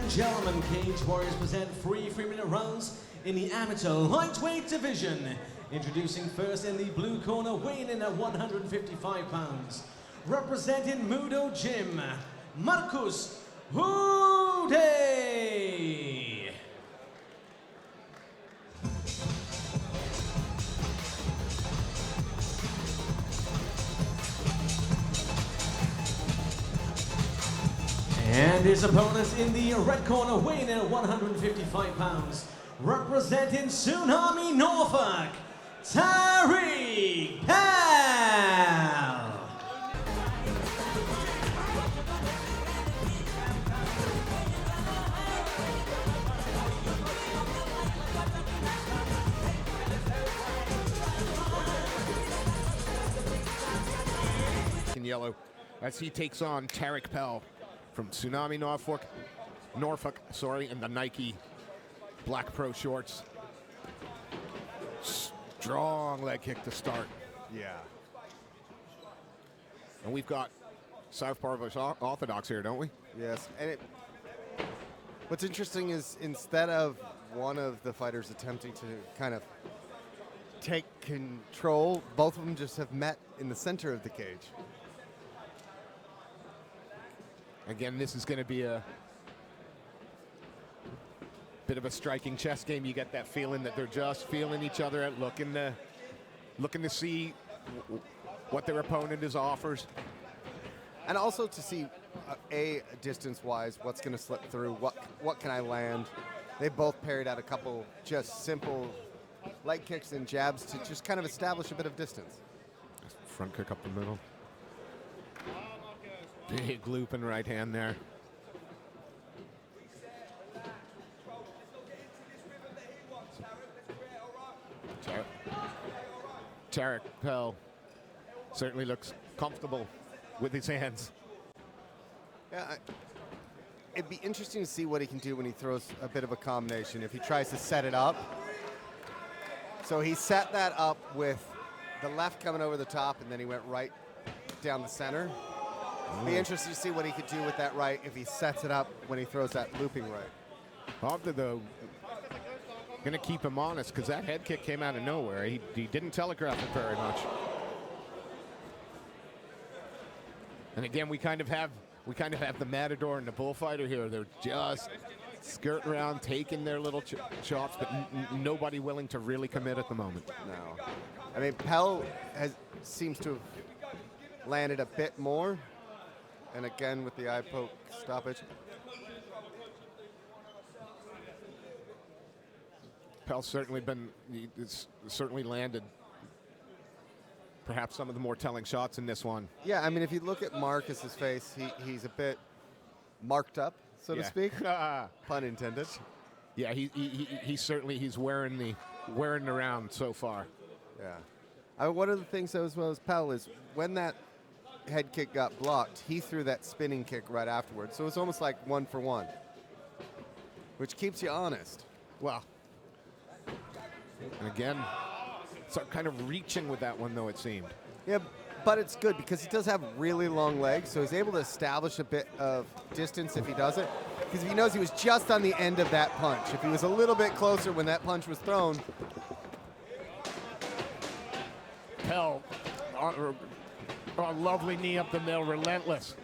and gentlemen, Cage Warriors present 3-minute rounds in the amateur lightweight division. Introducing first in the blue corner, weighing in at 155 pounds. Representing Mudo Gym, Marcus Hovde. And his opponent in the red corner, weighing in at 155 pounds, representing Tsunami Norfolk, Pell. In yellow, as he takes on Pell from Tsunami Norfolk, in the Nike black pro shorts. Strong leg kick to start. Yeah. And we've got Southpaw versus Orthodox here, don't we? Yes. And what's interesting is instead of one of the fighters attempting to kind of take control, both of them just have met in the center of the cage. Again, this is going to be a bit of a striking chess game. You get that feeling that they're just feeling each other out, looking to see what their opponent is offers. And also to see, distance-wise, what's going to slip through, what can I land. They both parried out a couple just simple leg kicks and jabs to just kind of establish a bit of distance. Front kick up the middle. Big looping right hand there. Pell certainly looks comfortable with his hands. Yeah, it'd be interesting to see what he can do when he throws a bit of a combination, if he tries to set it up. So he set that up with the left coming over the top, and then he went right down the center. Be interested to see what he could do with that right if he sets it up when he throws that looping right. Hovde, though, going to keep him honest because that head kick came out of nowhere. He didn't telegraph it very much. And again, we kind of have the matador and the bullfighter here. They're just skirting around, taking their little chops, but nobody willing to really commit at the moment. No. I mean, Pell seems to have landed a bit more. And again, with the eye poke stoppage. Pell's certainly landed perhaps some of the more telling shots in this one. Yeah, I mean, if you look at Marcus's face, he's a bit marked up, so to speak. Pun intended. Yeah, he's wearing around so far. Yeah. One of the things, though, as well as Pell, is when that head kick got blocked, he threw that spinning kick right afterwards. So it's almost like 1 for 1, which keeps you honest. Well, and again, so kind of reaching with that one, though, it seemed. Yeah, but it's good because he does have really long legs, so he's able to establish a bit of distance if he does it. Because if he knows he was just on the end of that punch, if he was a little bit closer when that punch was thrown. Pell, a lovely knee up the middle, relentless.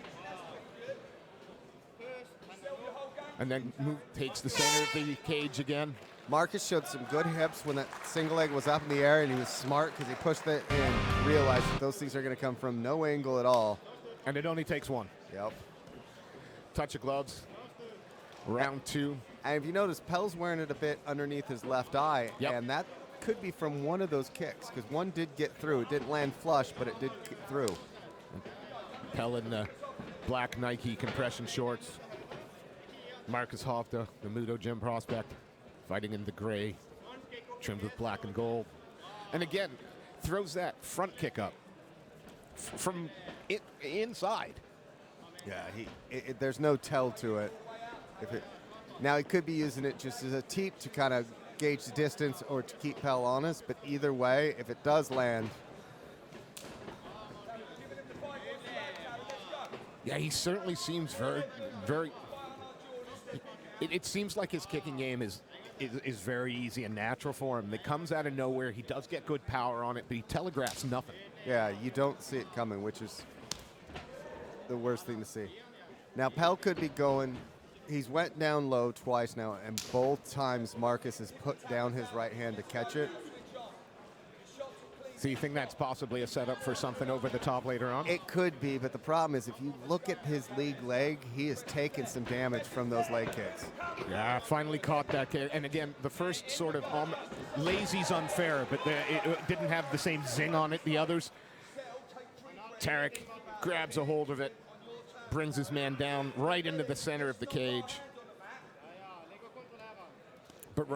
And then takes the center of the cage again. Marcus showed some good hips when that single leg was up in the air, and he was smart because he pushed it and realized that those things are going to come from no angle at all. And it only takes one. Yep. Touch of gloves. Round 2. And if you notice, Pell's wearing it a bit underneath his left eye, and that could be from one of those kicks because one did get through. It didn't land flush, but it did get through. Pell in the black Nike compression shorts. Marcus Hovde, the Mudo Gym prospect, fighting in the gray, trimmed with black and gold. And again, throws that front kick up from inside. Yeah, there's no tell to it. Now he could be using it just as a teep to kind of gauge the distance or to keep Pell honest, but either way, if it does land. Yeah, he certainly seems very, very, It seems like his kicking game is very easy and natural for him. It comes out of nowhere. He does get good power on it, but he telegraphs nothing. Yeah, you don't see it coming, which is the worst thing to see. Now, Pell could be going. He's went down low twice now, and both times Marcus has put down his right hand to catch it. So you think that's possibly a setup for something over the top later on? It could be, but the problem is if you look at his league leg, he has taken some damage from those leg kicks. Yeah, finally caught that kid. And again, the first sort of lazy's unfair, but it didn't have the same zing on it, the others. Tarek grabs a hold of it, brings his man down right into the center of the cage. But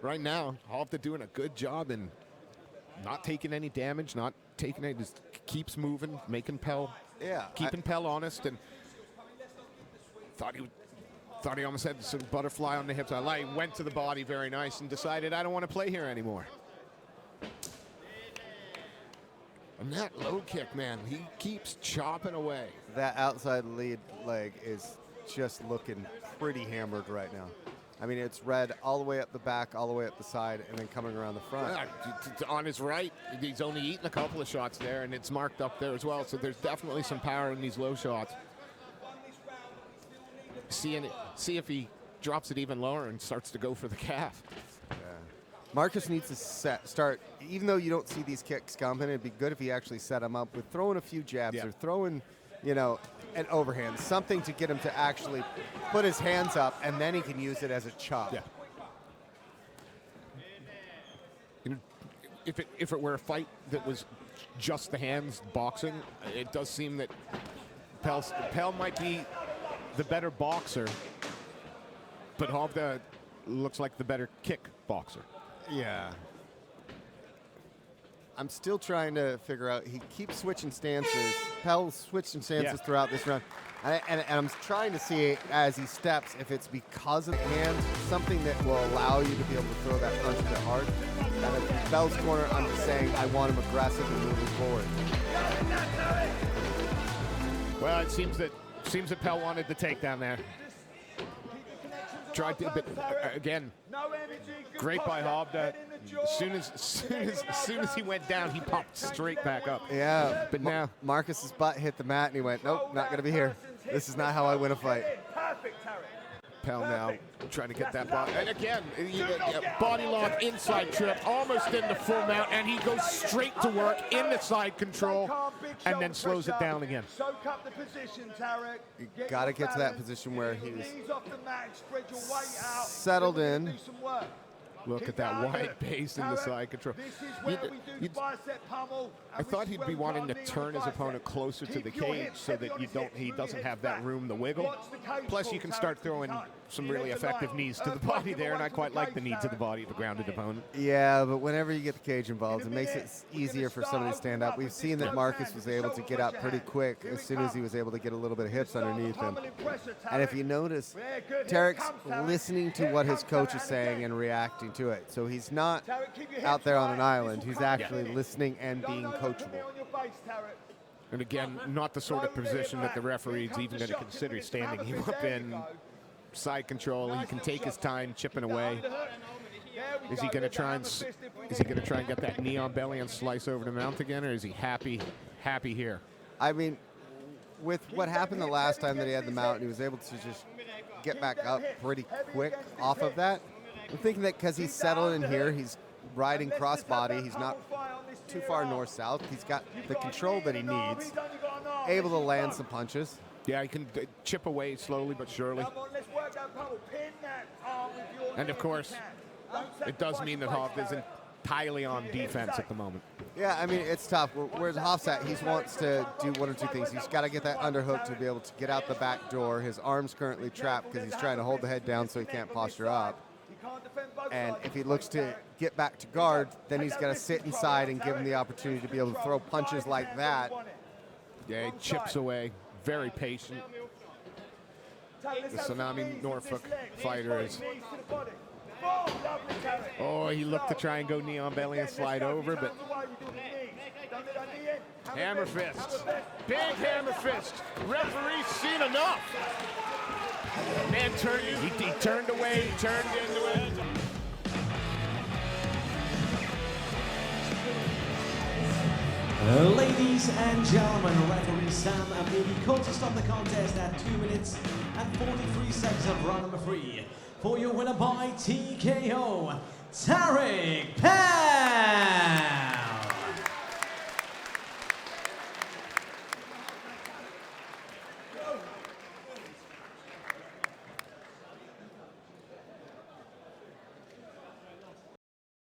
right now, Hovde doing a good job in not taking any damage, not taking any, just keeps moving, making Pell, keeping Pell honest, and thought he almost had some butterfly on the hips. I went to the body very nice and decided I don't want to play here anymore. And that low kick, man, he keeps chopping away. That outside lead leg is just looking pretty hammered right now. I mean, it's red all the way up the back, all the way up the side, and then coming around the front. Yeah, on his right, he's only eaten a couple of shots there, and it's marked up there as well. So there's definitely some power in these low shots. See if he drops it even lower and starts to go for the calf. Yeah. Marcus needs to start, even though you don't see these kicks coming, it'd be good if he actually set him up with throwing a few jabs or throwing, an overhand, something to get him to actually put his hands up, and then he can use it as a chop. Yeah. If it were a fight that was just the hands boxing, it does seem that Pell might be the better boxer, but Hovde looks like the better kick boxer. Yeah. I'm still trying to figure out. He keeps switching stances. Pell switching stances throughout this round. And I'm trying to see as he steps if it's because of hands, something that will allow you to be able to throw that punch a bit hard. And at Pell's corner, I'm just saying I want him aggressive and moving forward. Well, it seems that Pell wanted the takedown there. Tried to, but again, great by Hovde. As soon as he went down, he popped straight back up. Yeah, but now Marcus's butt hit the mat, and he went, "Nope, not gonna be here. This is not how I win a fight." Pell now trying to get that body, and again, body lock, inside trip, almost in the full mount, and he goes straight to work in the side control, and then slows it down again. Soak up the position, Tarek. You gotta get to that position where he's settled in. Look at that wide base in the side control. I thought he'd be wanting to turn his opponent closer to the cage so that he doesn't have that room to wiggle. Plus, you can start throwing some really effective knees to the body there, and I quite like the knee to the body of a grounded opponent. Yeah, but whenever you get the cage involved, it makes it easier for somebody to stand up. We've seen that Marcus was able to get up pretty quick as soon as he was able to get a little bit of hips underneath him. And if you notice, Tarek's listening to what his coach is saying and reacting to it. So he's not out there on an island. He's actually listening and being coachable. And again, not the sort of position that the referee's even going to consider standing him up in. Side control, he can take his time chipping away. Is he going to try and get that knee on belly and slice over the mount again, or is he happy here? I mean, with what happened the last time that he had the mount, and he was able to just get back up pretty quick off of that. I'm thinking that because he's settled in here, he's riding cross-body, he's not too far north-south, he's got the control that he needs, able to land some punches. Yeah, he can chip away slowly but surely. And of course, it does mean that Hovde is entirely on defense at the moment. Yeah, I mean, it's tough. Whereas Hovde, he wants to do one or two things. He's got to get that underhook to be able to get out the back door. His arm's currently trapped because he's trying to hold the head down so he can't posture up. And if he looks to get back to guard, then he's got to sit inside and give him the opportunity to be able to throw punches like that. Yeah, he chips away, very patient. The Tsunami Norfolk fighter is... Oh, he looked to try and go knee on belly and slide over, but... Hammer fist. Big hammer fist. Referee's seen enough. Man turned, he turned away, he turned into it. Ladies and gentlemen, referee Sam Abidi calls to stop the contest at 2 minutes and 43 seconds of round number 3. For your winner by TKO, Tariq Pell.